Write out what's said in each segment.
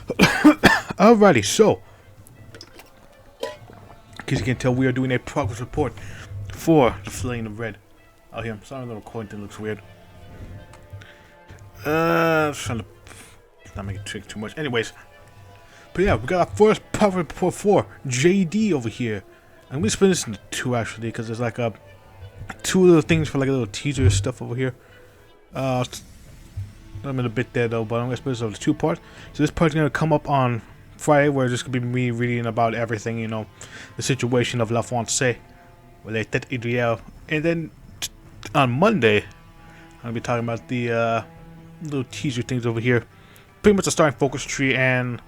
Alrighty, so in case you can tell, we are doing a progress report for the Flame of Red. Oh, here, sorry, the recording thing looks weird. Trying to not make it trick too much. Anyways, but yeah, we got our first progress report for JD over here. I'm gonna split this into two actually, because there's like two little things for like a little teaser stuff over here. I'm in a bit there though, but I'm gonna split this over two parts. So this part's gonna come up on Friday, where it's just gonna be me reading about everything, you know, the situation of La France, related Irreál, and then on Monday, I'm gonna be talking about the little teaser things over here. Pretty much the starting focus tree and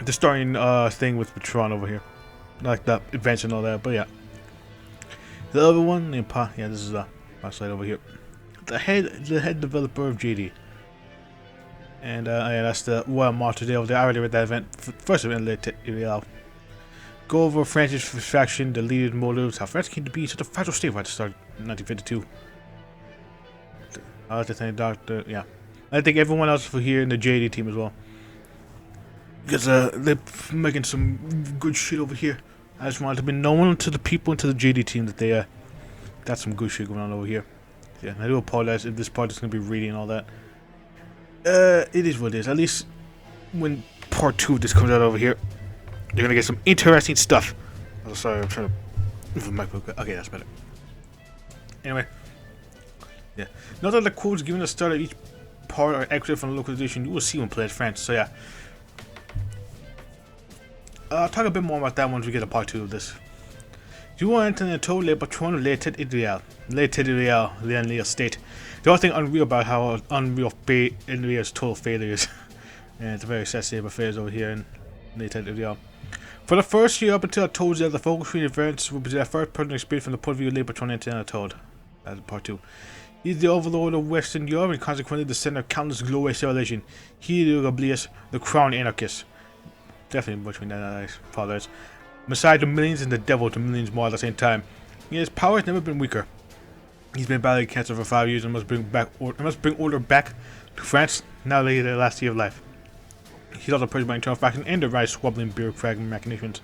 the starting thing with Patron over here, like the events and all that. But yeah, the other one, yeah, this is my side over here. The head developer of JD, and yeah, that's the Royal March today over there. I already read that event, first event related Irreál. Go over France's faction, the leaders' motives, how France came to be in such a fragile state right at the start of 1952. I like to thank Doctor. Yeah, I thank everyone else for here in the JD team as well, because they're making some good shit over here. I just wanted to be known to the people and to the JD team that they got some good shit going on over here. Yeah, I do apologize if this part is gonna be reading and all that. It is what it is. At least when part 2 of this comes out over here, you're gonna get some interesting stuff. Oh, sorry, I'm trying to move the MacBook. Okay, that's better. Anyway, yeah. Note that the quotes given at the start of each part are excerpted from the localization you will see when playing France. So yeah, I'll talk a bit more about that once we get to part 2 of this. You will enter the total le patron related Irreál, the Unreal state. The only thing unreal about how unreal Irreál's total failure is. And it's a very sad state of affairs over here in related Irreál. For the first year up until I told you that the focus tree events will be the first person experience from the point of view of Le Patron entering told. That's part 2. He is the overlord of Western Europe and consequently the center of countless glorious civilization. He is the Oblivious, the crowned anarchist. Definitely between that, I apologize. Messiah to millions and the devil to millions more at the same time. His power has never been weaker. He's been battling cancer for 5 years and must bring order back to France now that the last year of life. He's also praised by internal faction and the right squabbling bureaucratic machinations.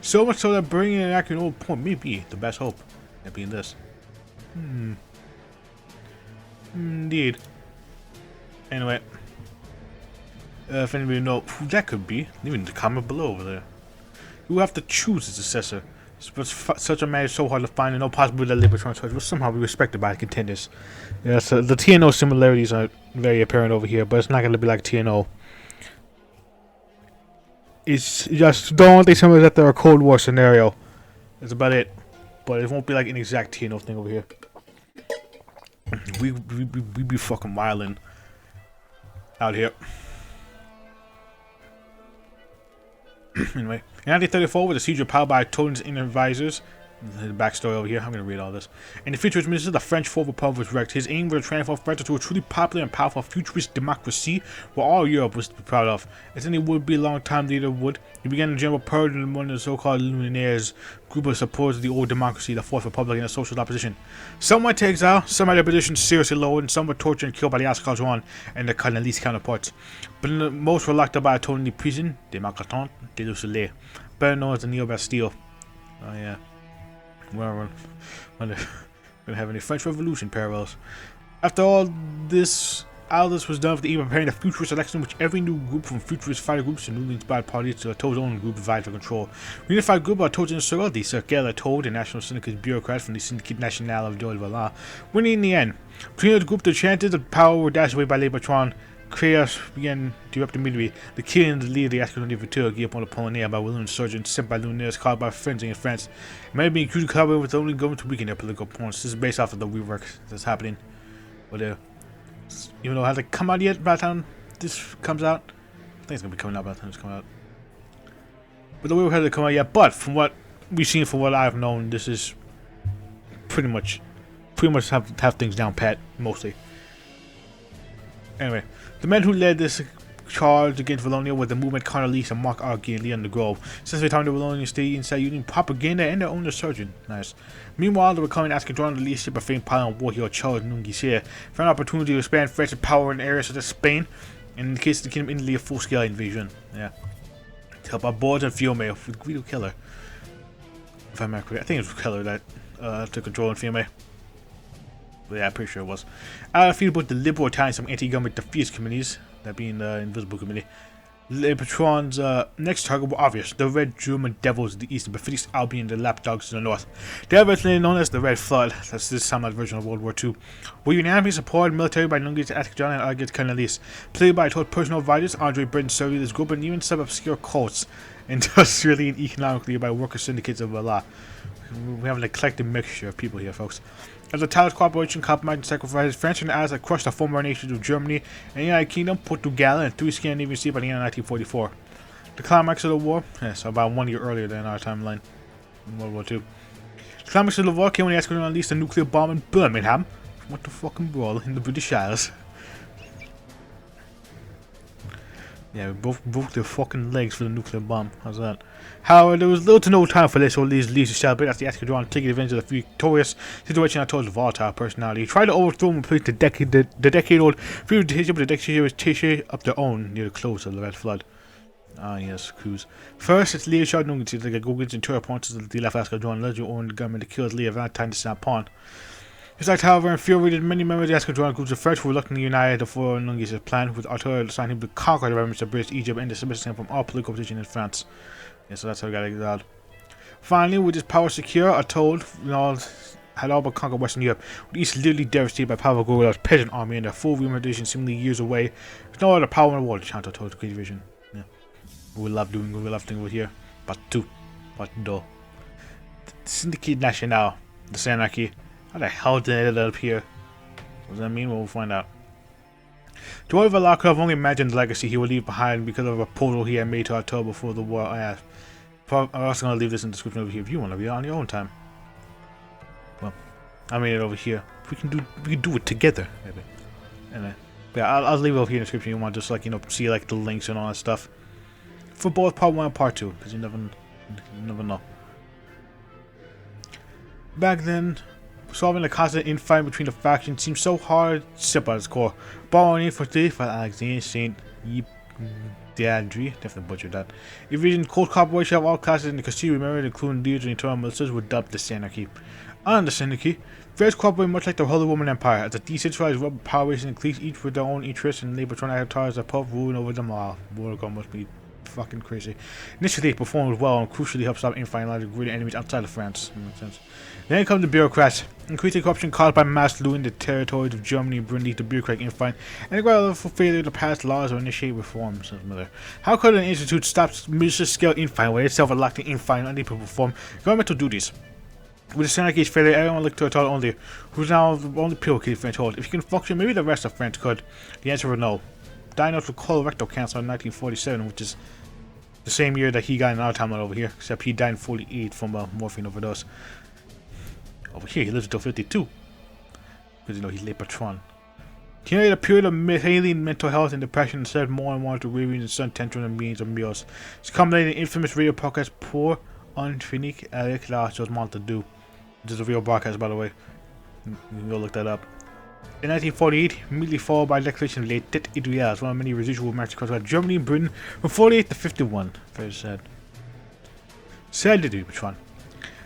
So much so that bringing an accurate old point may be the best hope. That being this. Indeed. Anyway. If anybody knows who that could be, leave it in the comment below over there. You will have to choose a successor. But such a man is so hard to find and no possibility that Le Patron's choice will somehow be respected by the contenders. Yeah, so the TNO similarities are very apparent over here, but it's not going to be like TNO. It's just the only thing similar is that they're a Cold War scenario. That's about it. But it won't be like an exact TNO thing over here. We be fucking wildin' out here. Anyway, in 1934, with the siege of power by Toten's inner advisors, the backstory over here, I'm going to read all this. In the futurist minister, the French Fourth Republic was wrecked. His aim was to transform France into a truly popular and powerful futurist democracy where all Europe was to be proud of. As any would-be long-time leader would, he began a general purge among the so-called luminaires, group of supporters of the old democracy, the Fourth Republic, and the social opposition. Some went to exile, some had their positions seriously lowered, and some were tortured and killed by the Ascaljon and their Cardinalist counterparts. But most were locked up by a Tony prison, de Malcoton, de Le Soleil, better known as the Neo Bastille. Oh yeah. Well, we're gonna have any French Revolution parallels. After all this was done with the aim of preparing a futurist election in which every new group from futurist fighter groups and newly inspired parties to Toad's own group vied for control. The unified group are Toad's inner circle, the Cercle Toad, and National Syndicate bureaucrats from the Syndicate National of Joël Valin, winning in the end. Between the group, the chances of power were dashed away by Le Patron. Chaos began to erupt immediately. The killing of the leader of the Ascalon Viteur gave upon the Polonaise by William insurgents sent by Luminaires called by frenzy in France. It may have been accused of collaborating with the only government to weaken their political opponents. This is based off of the rework that's happening. But even though it hasn't come out yet by the time this comes out, I think it's gonna be coming out by the time this comes out. But the rework hasn't come out yet. But from what we've seen, from what I've known, this is pretty much have things down pat mostly. Anyway, the men who led this charge against Wallonia were the movement Cardinalist and Mark Argy and Leon de Grove. Since the time the Wallonian state inside using propaganda and their own insurgent. Nice. Meanwhile, the recurring Ascalon, the leadership of famed pilot war hero Charles Nungisser, found an opportunity to expand France's power in areas such as Spain, And in the case of the Kingdom of Italy, a full-scale invasion. Yeah. To help our boards and Fiume with Guido Killer. If I remember correctly, I think it was Killer that took control in Fiume. But yeah, I'm pretty sure it was. I feel about the liberal Italian, some anti-government defeats committees, that being the Invisible Committee. Le Patron's next target were obvious: the Red German Devils in the east, the Befitist Albion, the Lapdogs in the north. They are originally known as the Red Flood, that's this time version of World War II, were unanimously supported military by Nunga's Attic-John and Argid Cornelis, played by told personal advisors Andre Britain serving this group, and even some obscure cults, industrially and economically by worker syndicates of Allah. We have an eclectic mixture of people here, folks. As the Talos Corporation compromised and sacrificed, France and the Allies had crushed the former nations of Germany and the United Kingdom, Portugal, and 3 Scandinavian states by the end of 1944. The climax of the war, yes, about 1 year earlier than our timeline in World War II. The climax of the war came when the Escadron unleashed a nuclear bomb in Birmingham. What the fucking brawl in the British Isles. Yeah, we both broke their fucking legs for the nuclear bomb. How's that? However, there was little to no time for this or these leads to celebrate as the Escadron taking advantage of the victorious situation that towards volatile personality. He tried to overthrow and replace the decade-old feudation with the dictatorship of their own near the close of the Red Flood. Ah, yes, coups. First, its leader showed Nungan to go against the two opponents of the left Escadron, led to own the government to kill his leader Valentine de Saint-Pon. His act, however, infuriated many members of the Escadron groups of French who reluctantly united before Nunga's plan, with artillery assigned him to conquer the remnants of British Egypt and dismiss him from all political position in France. Yeah, so that's how we got exiled. Finally, with his power secure, Atoll had all but conquered Western Europe, with the East literally devastated by powerful guerrillas, peasant army, and their full remuneration seemingly years away. There's no other power in the world to chant Atoll's great vision. Yeah. We love doing over here. Part 2. Part 2. The Syndicate National. The Sanarchy. How the hell did it end up here? What does that mean? Well, we'll find out. Dwarf Valar could have only imagined the legacy he would leave behind because of a portal he had made to Atoll before the war. I'm also going to leave this in the description over here if you want to read it on your own time. Well, I made it over here. We can do it together, maybe. And yeah, I'll leave it over here in the description. You want to just see the links and all that stuff for both part 1 and part 2, because you never know. Back then, solving the constant infighting between the factions seemed so hard, simple at its core. Borrowing for Alexander St. Deandre, definitely butchered that. Evasion Cold Corporation of all classes in the casino, remembered, including leaders and internal militias, were dubbed the Sanarchy. On the Sanarchy, various corporations, much like the Holy Roman Empire, as a decentralized rubber power race and cliques, each with their own interests, and labor trying to avatars of Pope ruling over them all. Warlock must be fucking crazy. Initially, they performed well and crucially helped stop infighting large great enemies outside of France. That makes sense. Then come the bureaucrats. Increasing corruption caused by mass looting the territories of Germany and Britain to bureaucratic infighting, and the greater for failure to pass laws or initiate reforms. How could an institute stop malicious scale infighting when itself locked in infighting and unable to perform governmental duties? With the Sanarchy's failure, everyone looked to Atoll only, who's now the only people who French hold. If he can function, maybe the rest of France could. The answer was no. Diagnosed with colorectal cancer in 1947, which is the same year that he got in our timeline over here, except he died in 48 from a morphine overdose. Over here, he lives until 52. Because, he's Le Patron. He had a period of alien mental health and depression and said more and more to ravings and sudden tension and means of meals. It's culminating in infamous radio podcast, Pour un Finique avec la chose mal to do. Which is a real broadcast, by the way. You can go look that up. In 1948, immediately followed by the declaration of Les Têtes Irreál, one of many residual marches across Germany and Britain from 48 to 51. Very sad. Sad to do, Patron.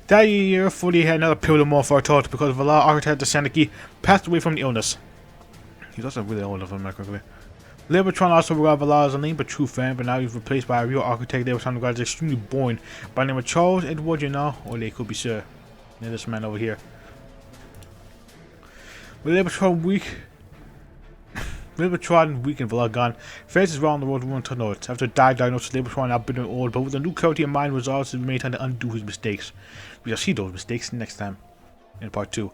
That year, 48 had another pivotal moment for Atoll because Valar architect the Sanarchy passed away from the illness. He's also really old, if I remember correctly. Le Patron also regarded Valar as a lame but true fan, but now he's replaced by a real architect they were trying to regard as extremely boring by the name of Charles Edward or they could be Sir. Yeah, this man over here. With Le Patron weak and Valar gone, France is around the world run to notes. After diagnosed Le Patron now bitter and old, but with a new clarity of mind resolves to remain time to undo his mistakes. We shall see those mistakes next time in part 2.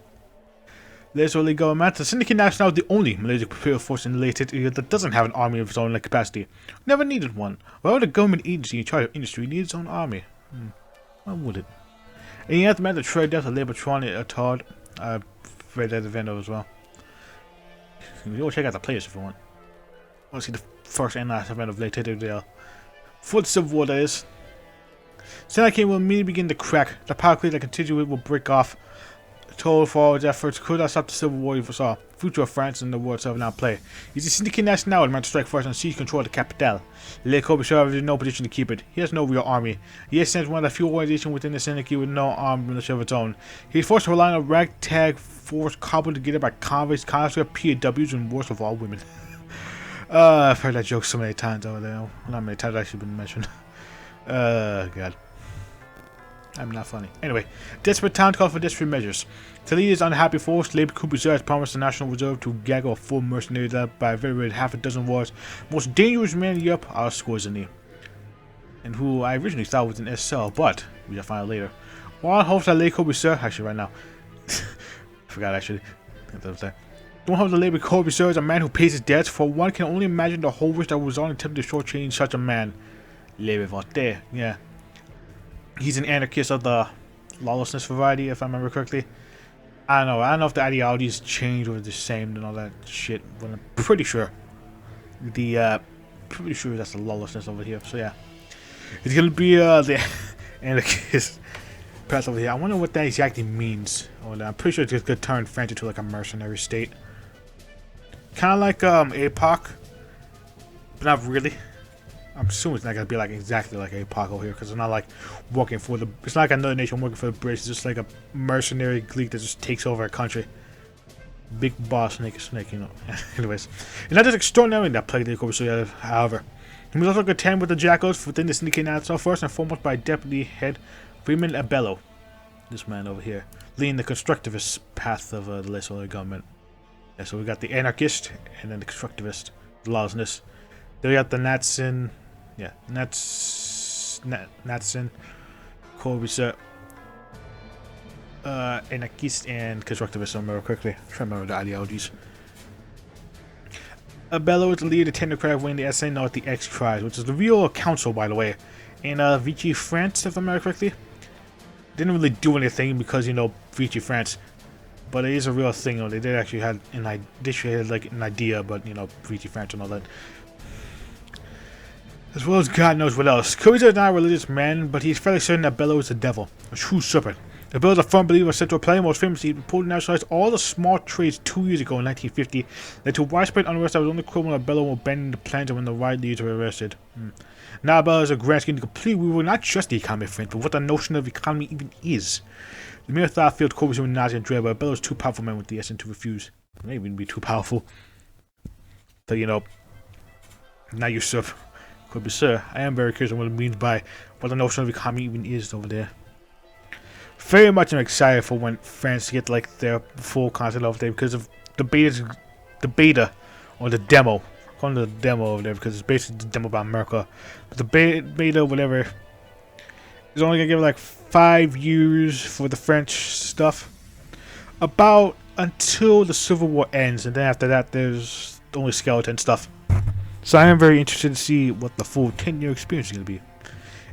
Les Early Government, the Syndicate National is the only military prepared force in the latest area that doesn't have an army of its own capacity. Never needed one. Well, the government agency in charge of industry needs its own army. Why would it? And you have to remember the trade death of Le Patron at Todd. I read that event as well. You can go check out the players if you want. I want to see the first and last event of Le Irreál. For the Civil War, that is. Sanarchy will immediately begin to crack. The power clear that continues will break off. told for all his efforts, could not stop the civil war he foresaw. The future of France and the world itself now play. He's a syndicate national meant to strike first and seize control of the capitale. Le Corbusier is in no position to keep it. He has no real army. He has sent one of the few organizations within the syndicate with no armed militia of its own. He is forced to rely on a ragtag force cobbled together by convicts, conscripts, POWs, and worst of all, women. I've heard that joke so many times over there. Well, not many times, actually been mentioned. God. I'm not funny. Anyway, desperate times call for desperate measures. To lead his unhappy force, Le Corbusier has promised the National Reserve to gaggle a full mercenary led by a very rare half a dozen wars. Most dangerous man in Europe are Scorzini. And who I originally thought was an SL, but we shall find out later. One hopes that Le Corbusier, actually right now. I forgot actually. Don't hope that Le Corbusier is a man who pays his debts, for one can only imagine the horrors that was on attempting to shortchange such a man. Le Revolté, yeah. He's an anarchist of the lawlessness variety, if I remember correctly. I don't know if the ideologies change or the same and all that shit, but I'm pretty sure that's the lawlessness over here. So yeah, it's gonna be the anarchist path over here. I wonder what that exactly means. I'm pretty sure it's gonna turn France into like a mercenary state, kind of like APOC, but not really. I'm assuming it's not gonna be like exactly like APOC over here, because it's not like working for the. It's not like another nation working for the British. It's just like a mercenary clique that just takes over a country. Big boss snake, you know. Anyways, it's not just extraordinary that plagued the Corbusier, however. He was also contend with the jackals within the syndicate now itself, first and foremost by deputy head Freeman Abello. This man over here, leading the constructivist path of the legislative government. Yeah, so we got the anarchist and then the constructivist, the lawlessness. Then we got the Natsen. Yeah, Natsen, Corbusier, anarchist and constructivist. I remember quickly. I'm trying to remember the ideologies. Abello is the leader of the technocratic wing, the SN, not the X Tribes, which is the real council, by the way. In Vichy, France, if I remember correctly. Didn't really do anything because, you know, Vichy, France. But it is a real thing. You know, they did actually have an idea, but, you know, Vichy, France and all that. As well as God knows what else. Corbusier is not a religious man, but he's fairly certain that Bello is the devil, a true serpent. Bello is a firm believer of central play, most famously, he pulled nationalized all the small trades 2 years ago in 1950, led to widespread unrest that was only criminal that Bello will bend the plans when the right leaders were arrested. Now Bello is a grand scheme to complete rework not just the economy of France, but what the notion of economy even is. The mere thought filled Corbusier with nausea and dread, but Bello is too powerful man with the SN to refuse. Maybe even be too powerful. So, you know, now usurp. Corbusier. I am very curious on what it means by what the notion of economy even is over there. Very much I'm excited for when France get like their full content over there because of the beta or the demo. I'm calling it the demo over there because it's basically the demo about America. But the beta whatever is only gonna give like 5 years for the French stuff. About until the Civil War ends, and then after that there's only skeleton stuff. So I am very interested to see what the full 10-year experience is going to be.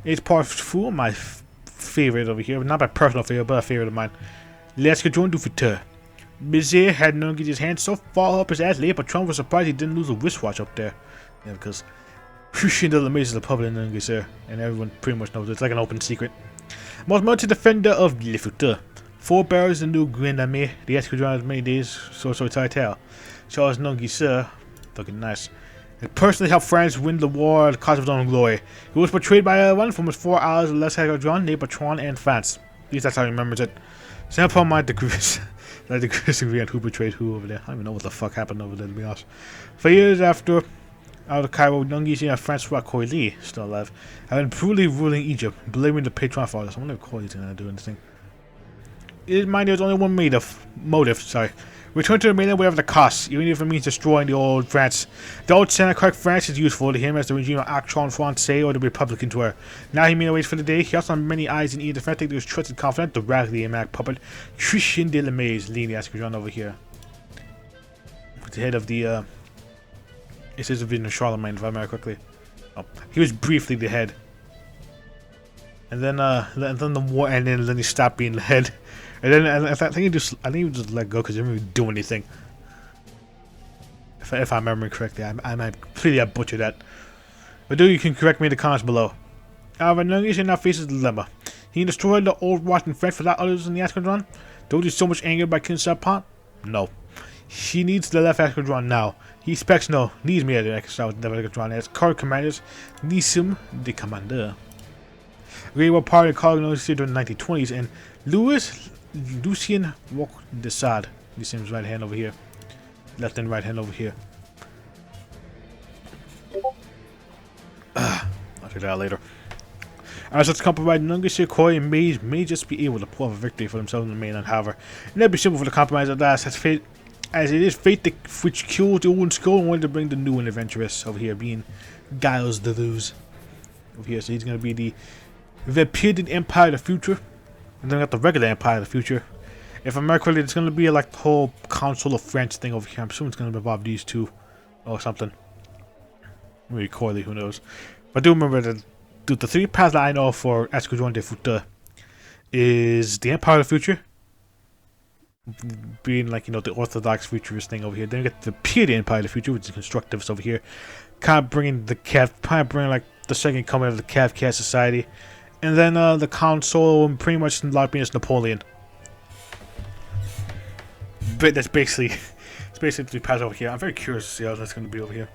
It's part 4, my favorite over here. Not my personal favorite, but a favorite of mine. L'Escadron du Futur. Bizet had no get his hands so far up his ass late, but Trump was surprised he didn't lose a wristwatch up there. Yeah, because Christian de la Maze is the public in English there, and everyone pretty much knows it. It's like an open secret. Most mounted defender of Le Futur. 4 barrels the new Grand Armée. The Escadron has many days, so title. Charles Nungi, looking nice. He personally helped France win the war at the cost of his own glory. He was portrayed by one from his 4 hours of Les Escadron, named Patron and France. At least that's how he remembers it. Some upon my degrees. That degrees agree on who betrayed who over there. I don't even know what the fuck happened over there, to be honest. For years after, out of Cairo, Nungi and Francois Coily, still alive, have been brutally ruling Egypt, blaming the patron for this. I wonder if Coily's gonna do anything. Mind there's only one motive. Return to the mainland whatever the cost, even if it means destroying the old France. The old Senate France is useful to him as the regime of Action Francais or the Republicans were. Now he waits for the day. He also has many eyes in either France to his trusted confidant, the radically Mac puppet, Christian de la Maze, leading the Escadron over here. With the head of the, it says the vision of Charlemagne, if I remember correctly. Oh, he was briefly the head. And then the war ended, and then he stopped being the head. And then I think he just let go because he didn't really do anything. If I remember correctly, I might completely butcher that. But you can correct me in the comments below. However, Nungi now faces a dilemma. He destroyed the old Washington French without others in the Escadron. Don't you so much angered by King Serpent? No. He needs the left escadron now. He expects needs me at the left escadron as current commanders needs him, the commander. We were part of the colonization during the 1920s, and Lucien walked the side. Lucien's right hand over here. Left and right hand over here. I'll do that later. As such compromise, Nungus, Koi, and Maze may just be able to pull off a victory for themselves in the mainland, however. It may be simple for the compromise at last, as it is fate which killed the old skull and wanted to bring the new and adventurous over here, being Giles the Lose. Over here, so he's going to be the Vapided Empire of the future, and then we got the regular Empire of the future. If I'm correctly, it's going to be like the whole Council of France thing over here. I'm assuming it's going to involve these two or something. Maybe Coily, who knows. But I do remember that the three paths that I know for Escadron de Futur is the Empire of the Future, being like, the Orthodox futurist thing over here. Then you get the Purity Empire of the Future, which is constructivist over here. Kind of bringing like the second coming of the Cav Cat Society. And then the Council, and pretty much being Napoleon. But that's basically, it's basically the path over here. I'm very curious to see how that's going to be over here.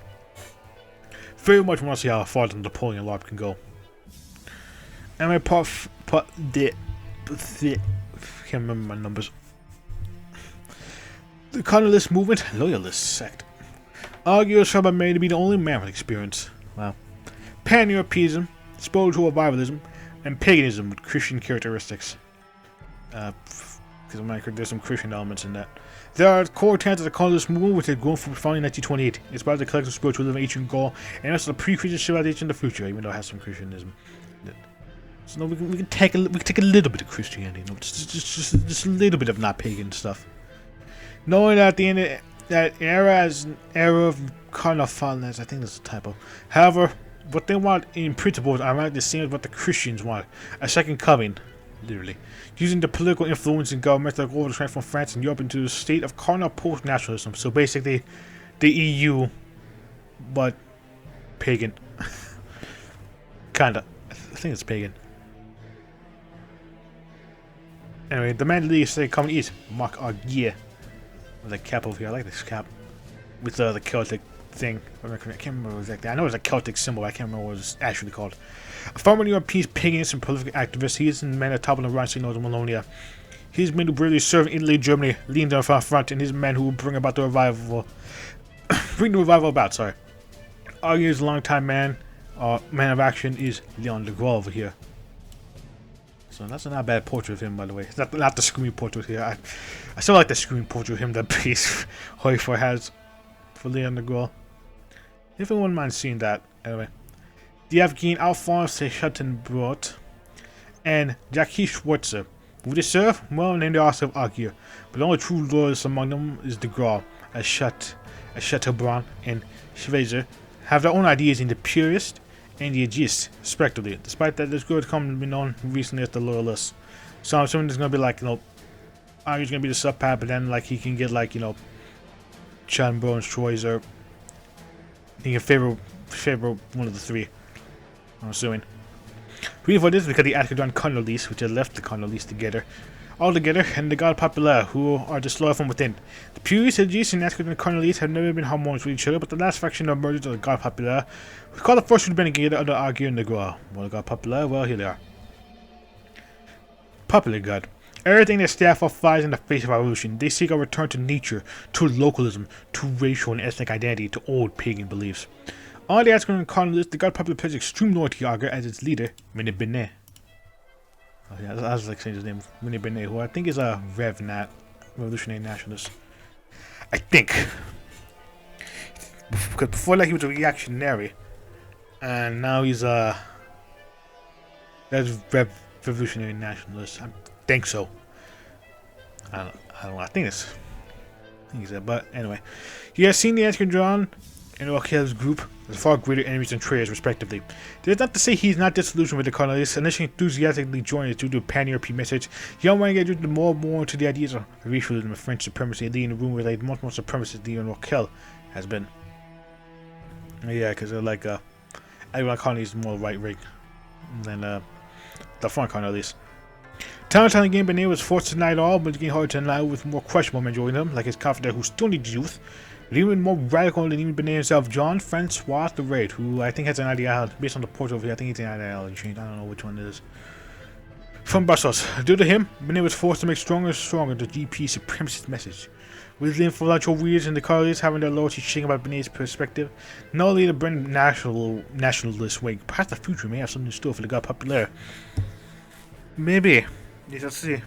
Very much want to see how far the Napoleon LARP can go. And my can't remember my numbers. The Colonialist Movement, Loyalist Sect. Argues for made to be the only man with experience. Wow. Pan-Europeanism, spiritual revivalism, and paganism with Christian characteristics. Because there's some Christian elements in that. There are core tenets of the colonialist movement which had grown from founding in 1928. It's about the collective spiritualism of ancient Gaul and also the pre-Christian civilization in the future, even though it has some Christianism. So we can take a little bit of Christianity, just a little bit of not pagan stuff. Knowing that the end of that era is an era of carnal fondness, I think that's a typo. However, what they want in principle is around the same as what the Christians want: a second coming. Literally, using the political influence in governments that go over to transform France and Europe into a state of carnal post-nationalism. So basically, the EU, but pagan. Kinda. I think it's pagan. Anyway, the man leader say coming east. Mark Argier. With a cap over here. I like this cap. With the Celtic thing. I can't remember exactly. I know it's a Celtic symbol. I can't remember what it's actually called. A former European paganist and political activist, he is the man at top of the rising north of Wallonia. He's men who bravely serve in Italy, Germany, leading the front, and he's the man who will bring about the revival. Bring the revival about. Sorry. Argues longtime man of action is Leon de Gaulle over here. So that's a not bad portrait of him, by the way. It's not the screen portrait here. I still like the screen portrait of him that Base Hoyfor has for Leon de Gaulle. If anyone minds seeing that, anyway. The Afghan Alphonse Schattenbrot and Jackie Schwarzer. Who they serve? Well, named the also of Agir, but the only true loyalists among them is de Gaulle, as Chateaubriand and Schweizer have their own ideas in the purist and the ageist, respectively. Despite that, this group has come to be known recently as the loyalists. So I'm assuming there's gonna be like, Agir's gonna be the subpath, but then like he can get like, Chateaubriand and Schweizer. He can favor one of the three. I'm assuming. Reason for this is because the Escadron Colonialist, which has left the Colonialist together, and the God Populaire, who are disloyal from within. The Purists, Aegis, and Escadron Colonialist have never been harmonious with each other, but the last faction of mergers of the God Populaire was called the first to be together under Argyll and the Gaulle. Well, the God Populaire, well, here they are. Popular God. Everything that staff up flies in the face of revolution. They seek a return to nature, to localism, to racial and ethnic identity, to old pagan beliefs. On the Escadron Colonialist, the God Popular pledged extreme loyalty to Argyll as its leader, Mene Benet. Oh yeah, I was like saying his name, Mene Benet, who I think is a Revnat, revolutionary nationalist. I think. Because before that he was a reactionary, and now he's a revolutionary nationalist. I think so. I don't know. I think it's that. But anyway, he has seen the Escadron and Raquel's group as far greater enemies than traitors, respectively. That's not to say he's not disillusioned with the colonists, initially enthusiastically joined due to a pan-European message. He only engaged more and more into the ideas of racialism and French supremacy, leading the room where like much more supremacist than Raquel has been. Yeah, because they're like everyone colony is more right wing than the foreign colony at least. Time telling game, Benet was forced to deny it all, but it's getting hard to deny with more questionable men joining him, like his confidant who still needs youth. But even more radical than even Benet himself, John Francois the Great, who I think has an idea based on the portrait over here. I think it's an ideology change. I don't know which one it is. From Brussels. Due to him, Benet was forced to make stronger and stronger the GP supremacist message. With the influential readers in the colonies having their loyalty shaking about Benet's perspective, not only the British nationalist wing, perhaps the future may have something in store for the god popular. Maybe. Let's see.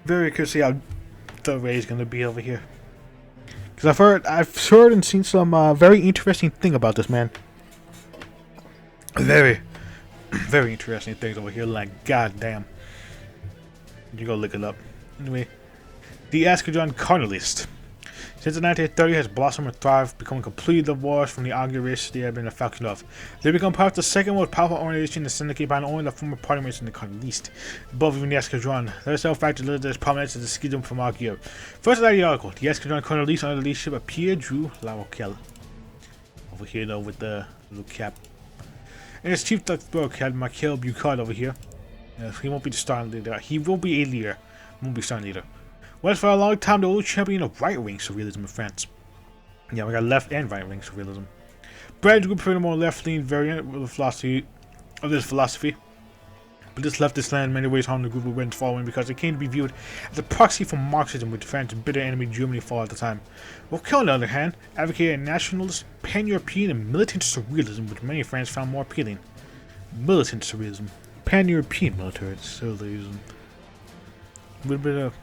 Very curious to see how the Ray is going to be over here. Because I've heard and seen some very interesting thing about this man. Very interesting things over here. Like, goddamn. You go look it up. Anyway, the Escadron Carnalist. Since the 1930s has blossomed and thrived, becoming completely divorced from the Augur race they have been a faction of. They become part of the second most powerful organization in the Syndicate by only the former party mates in the Carnalist. Above even the Escadron, their self-factor led to its prominence as the schism from Augur. First of the article, the Escadron Carnalist under the leadership of Pierre-Drew Laroquelle. Over here though with the little cap. And his chief Dutch had Michael Bucard over here. He won't be the starting leader. He will be a leader. Won't be starting leader. Was for a long time the old champion of right-wing surrealism in France. Yeah, we got left and right-wing surrealism. Brad group for the more left-leaning variant of this philosophy. But this leftist land in many ways harmed the group of Britain's following because it came to be viewed as a proxy for Marxism with France's bitter enemy Germany fought at the time. Raquel, on the other hand, advocated a nationalist, pan-European, and militant surrealism which many French found more appealing. Militant surrealism. Pan-European military surrealism. A little bit of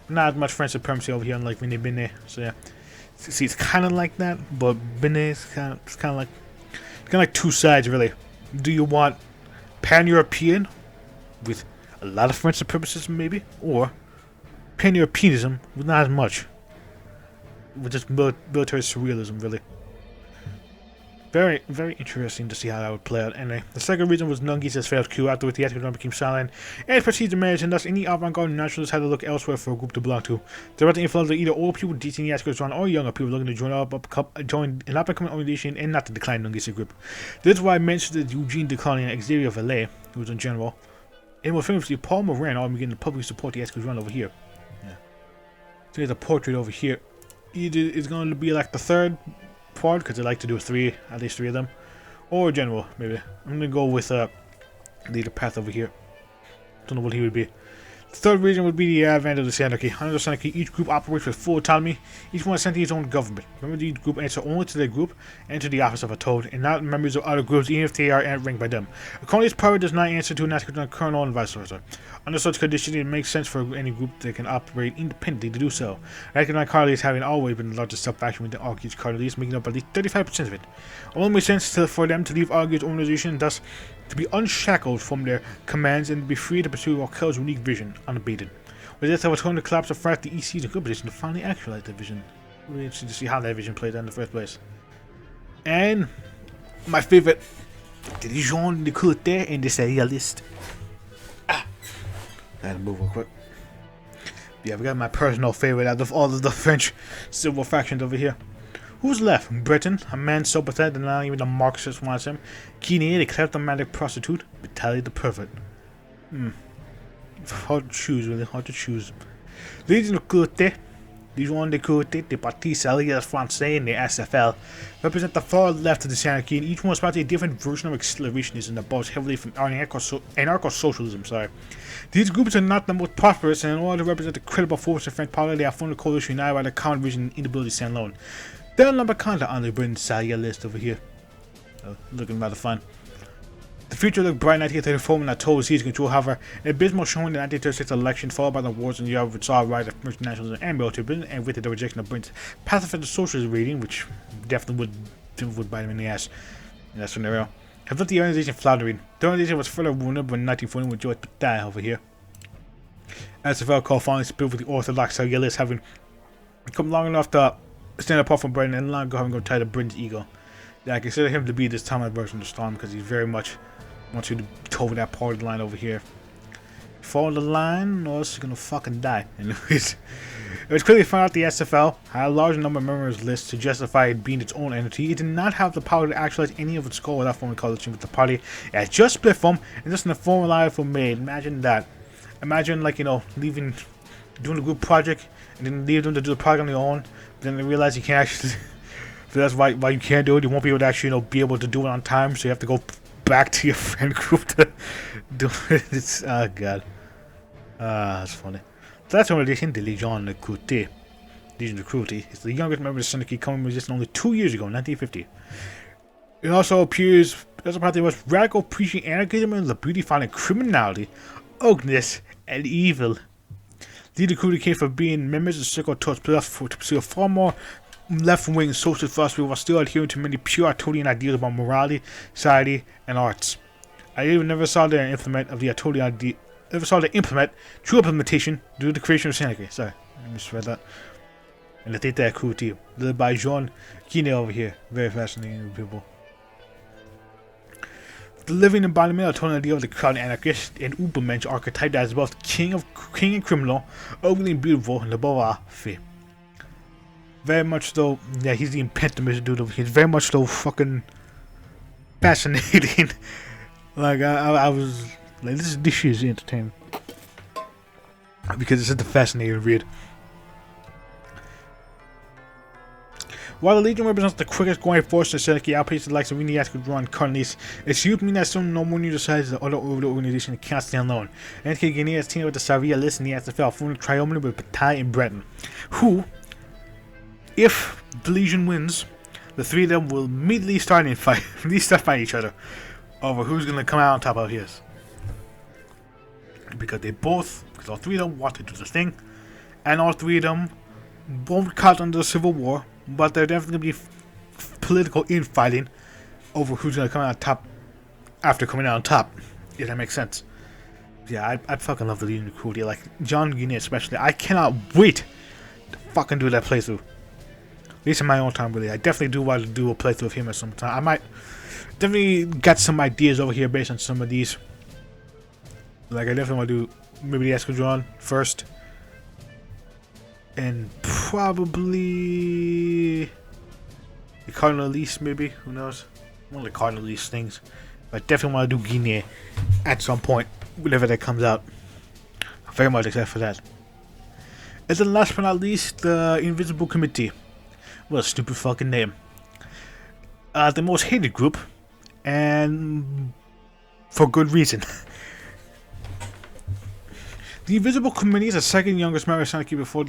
not much French supremacy over here, unlike Benet. So yeah, see, it's kind of like that, but Benet is kind of like two sides really. Do you want pan-European with a lot of French supremacism, maybe, or pan-Europeanism with not as much, with just military surrealism, really? Very interesting to see how that would play out. Anyway, the second reason was Nungi's failed coup, after which the Escadron became silent and proceeded to manage, and thus any avant-garde nationalists had to look elsewhere for a group to belong to. They were the influence of either old people teaching the Escadron or younger people looking to join an up-and-coming organization and not to decline Nungi's group. This is why I mentioned that Eugene declining and Xavier Valet, who was in general, and more famously Paul Moran, all beginning to publicly support the Escadron over here. Yeah. So there's a portrait over here. Either it's going to be like the third part, because I like to do at least three of them, or general maybe. I'm gonna go with leader path over here. Don't know what he would be. The third reason would be the advent of the Syndicate. Under the Syndicate, each group operates with full autonomy. Each one is sent to its own government. Members of each group answer only to their group and to the office of a toad, and not members of other groups, even if they are ranked by them. Accordingly, this power does not answer to an Escadron colonel and vice versa. Under such conditions, it makes sense for any group that can operate independently to do so. Escadron Carnalese having always been the largest sub-faction within Augur's Carnalese, making up at least 35% of it. It only makes sense for them to leave Augur's organization, thus to be unshackled from their commands and to be free to pursue Raquel's unique vision unabated. With this, I was going to collapse of France, the EC is in good position to finally actualize that vision. Really interesting to see how that vision played out in the first place. And my favorite, Judgement and Irreál. I had to move real quick. Yeah, we got my personal favorite out of all of the French civil factions over here. Who's left? Britain, a man so pathetic that not even the Marxist wants him. Guinea, the kleptomatic prostitute. Vitaly the pervert. Hard to choose, really, hard to choose. Legion de Côté, the Parti Salarié Français and the SFL represent the far left of the Syndicate, and each one is a different version of accelerationism that borrows heavily from anarcho-socialism. These groups are not the most prosperous, and in order to represent the credible force of French politics, they have formed a coalition united by the common vision and inability to stand alone. They're a number content on the Britain Salarié list over here. Looking rather fun. The future looked bright in 1934 when the total seized control, however, an abysmal showing in the 1936 election, followed by the wars in Europe, which saw a rise of French nationalism and militarism, and with it the rejection of Britain's pacifist socialist rating, which definitely would bite him in the ass in that scenario, have left the organization floundering. The organization was further wounded when 1940 with George Pétain over here. SFL called finally split with the Orthodox Salariés, having come long enough to stand apart from Britain and long ago having gone tied to Britain's ego. Yeah, I consider him to be this time version of the storm because he's very much wants you to toe that part of the line over here. Follow the line, or else you're gonna fucking die. Anyways, it was clearly found out the SFL had a large number of members list to justify it being its own entity. It did not have the power to actualize any of its goal without forming a coalition with the party. It had just split from, and just in a form alive for made. Imagine that. Imagine, like, leaving, doing a group project, and then leave them to do the project on their own. Then they realize you can't actually. So that's why you can't do it. You won't be able to actually, be able to do it on time. So you have to go back to your friend group to do it. It's, oh god. That's funny. So that's one addition to Legion de Cruauté. Legion de Cruauté is the youngest member of the Syndicate, coming with existence only 2 years ago, 1950. It also appears as a part of the most radical, preaching anarchism and the beauty finding criminality, ugliness, and evil. Legion de Cruauté came from being members of the Circle Torch to pursue a far more left-wing social philosophy while still adhering to many pure Arturian ideas about morality, society, and arts. I even never saw their implement of the Arturian idea. Never saw the true implementation due to the creation of Syndicate. Sorry, I misread that. And the Theta Cruauté, led by Jean Guinet over here. Very fascinating people. The living embodiment of the total idea of the crowd anarchist and Ubermensch archetype that is both king and criminal, ugly and beautiful, and above all, fair. Very much though, yeah, he's the impediment dude over here. He's very much though fucking fascinating. Like I was like, this shit is entertaining because it's such a fascinating read. While the Legion represents the quickest growing force in Syndicate, outpaces the likes of Iniasco, Drawn, Carnese, its youth mean that some no more new decides the other over the organization can't stand alone. NK Guinea has teamed with the Saria and the SFL, forming a triumvirate with Bataille and Breton, who, if the Legion wins, the three of them will immediately start fighting each other over who's gonna come out on top of his. Because all three of them want to do the thing, and all three of them won't caught under the Civil War, but they're definitely gonna be political infighting over who's gonna come out on top after coming out on top, if that makes sense. Yeah, I fucking love the Legion of Cruauté, like John Guinea especially. I cannot wait to fucking do that playthrough. At least in my own time, really. I definitely do want to do a playthrough of him at some time. I might definitely get some ideas over here based on some of these. Like, I definitely want to do maybe the Escadron first. And probably the Cardinal Elise, maybe. Who knows? One of the Cardinal Elise things. But I definitely want to do Guinea at some point, whenever that comes out. I'm very much excited for that. And then last but not least, the Invisible Committee. What a stupid fucking name. The most hated group, and for good reason. The Invisible Committee is the second youngest member of Syndicate before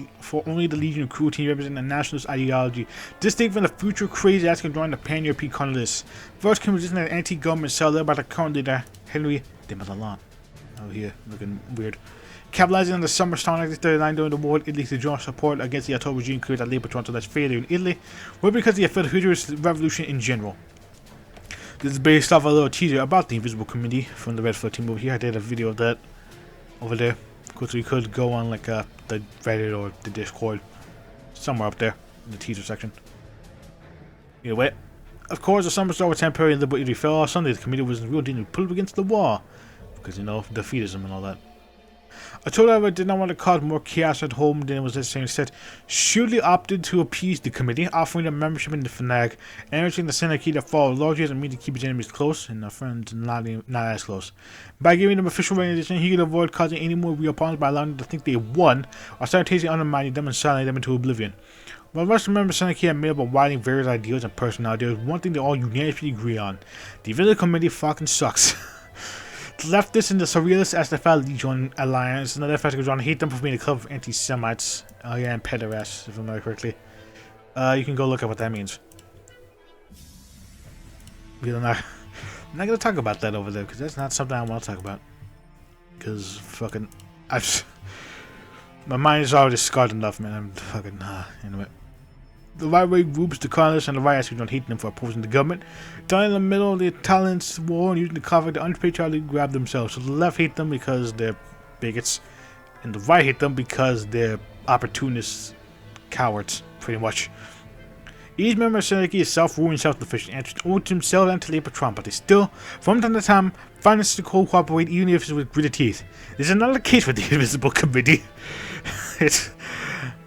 only the Legion of Cruauté, representing a nationalist ideology, distinct from the future crazy ass can join the pan-European colonists. First came resisting an anti-government cell led by the current leader, Henry de Magellan. Over here, looking weird. Capitalizing on the summer storm of 1939 during the war, Italy to join support against the October regime created a labor patron that's failure in Italy, or because of the Federalist Revolution in general. This is based off a little teaser about the Invisible Committee from the Red 13 movie here. I did a video of that over there. Of course, we could go on like the Reddit or the Discord, somewhere up there in the teaser section. Either way, of course, the summer storm was temporary and liberal Italy fell off Sunday. The committee was in real danger to pull up against the wall because, defeatism and all that. Attila, however, did not want to cause more chaos at home than it was necessary. Instead, Shirley opted to appease the committee, offering them membership in the FNAG, and urging the Syndicate to follow largely as a means to keep his enemies close and their friends not as close. By giving them official recognition, he could avoid causing any more real problems by allowing them to think they won, or simultaneously undermining them and silencing them into oblivion. While most members of Syndicate had made up a wide range of various ideas and personalities, there was one thing they all unanimously agree on: the Invisible Committee fucking sucks. The leftists in the Surrealist SFL Legion Alliance and the left John hate them for being a club of anti-Semites. Oh yeah, and pederasts, if I remember correctly. You can go look at what that means. I'm not gonna talk about that over there because that's not something I want to talk about. Because fucking, my mind is already scarred enough, man. I'm fucking anyway. The right-wing groups, the colonists, and the right don't hate them for opposing the government. Down in the middle of the Italians' war and using the conflict, the unpatriotic grab themselves. So the left hate them because they're bigots, and the right hate them because they're opportunists, cowards, pretty much. Each member of Syndicate is self-ruling, self-sufficient, and owns himself and to labor patron, but they still, from time to time, find it to cooperate even if it's with gritted teeth. This is another case with the Invisible Committee. It's...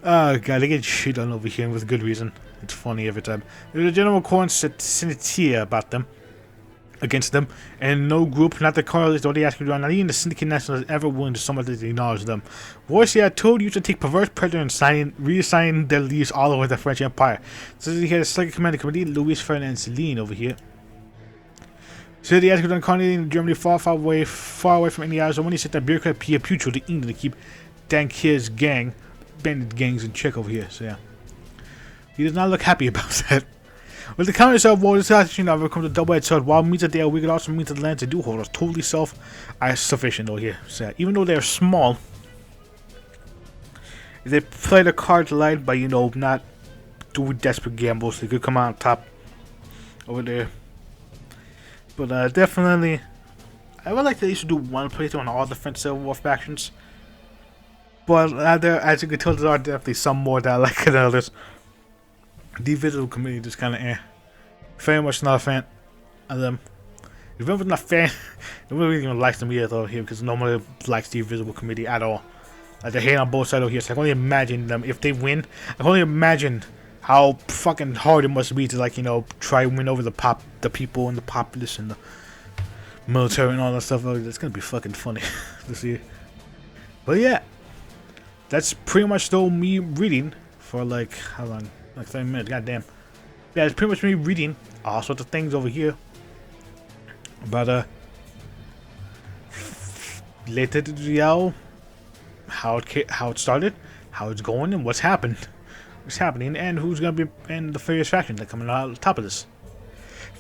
oh god, they get shit on over here with good reason. It's funny every time. There's a general coincidence about them. against them, and no group, not the colonists or the African, not even the Syndicate National, is ever willing to somewhat acknowledge them. Voice, I told you to take perverse predators and reassign their leaders all over the French Empire. So he had a second commanding committee, Louis Ferdinand Celine over here. So the African colony in Germany far away from any others. When he sent that bureaucrat Pierre Pucho to England to keep Dankir's gang, bandit gangs in check over here. So yeah, he does not look happy about that. With the counters of war, this action now becomes a double-edged sword. While means that they are weak, it also means that the lands they do hold are totally self-sufficient over here. So yeah, even though they're small, if they play the cards light by, you know, not doing desperate gambles, they could come out on top over there. But definitely, I would like to at least do one playthrough on all the French Civil War factions. But as you can tell, there are definitely some more that I like than others. The Invisible Committee just kind of very much not a fan of them. If you're not a fan, nobody even likes them either though here, because nobody likes the Invisible Committee at all. Like they hate on both sides over here, so I can only imagine them if they win. I can only imagine how fucking hard it must be to, like, you know, try and win over the people and the populace and the military and all that stuff. It's gonna be fucking funny to see. But yeah, that's pretty much still me reading for like how long? Like 30 minutes, goddamn. Yeah, it's pretty much me reading all sorts of things over here about Irreál, how it started, how it's going, and what's happening, and who's gonna be in the various factions that coming out on top of this.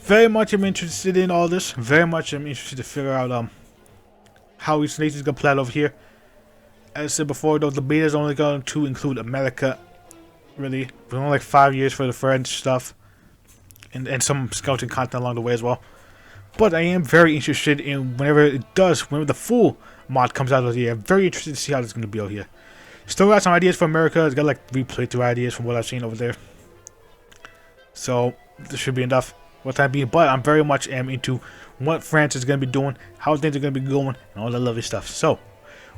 Very much I'm interested in all this. Very much I'm interested to figure out how each nation's gonna play out over here. As I said before, though, the beta is only going to include America. Really, we're only like 5 years for the French stuff, and some scouting content along the way as well. But I am very interested in whenever the full mod comes out of the year. I'm very interested to see how this is going to be out here. Still got some ideas for America. It's got like 3 playthrough ideas from what I've seen over there. So this should be enough for the time being. But I'm very much into what France is going to be doing, how things are going to be going, and all that lovely stuff. So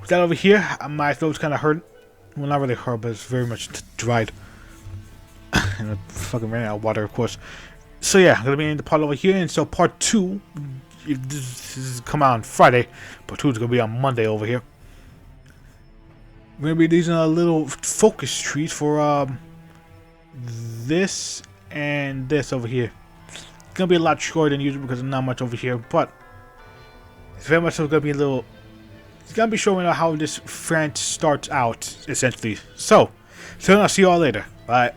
with that over here, my throat's kind of hurt. Well, not really hurt, but it's very much dried. And I fucking ran out of water, of course. So yeah, I'm gonna be in the part over here, and so part 2, if this is come out on Friday, part 2 is gonna be on Monday over here. We're gonna be using a little focus trees for this and this over here. It's gonna be a lot shorter than usual because there's not much over here, but it's very much so gonna be a little. It's gonna be showing how this France starts out essentially. So I'll see you all later. Bye.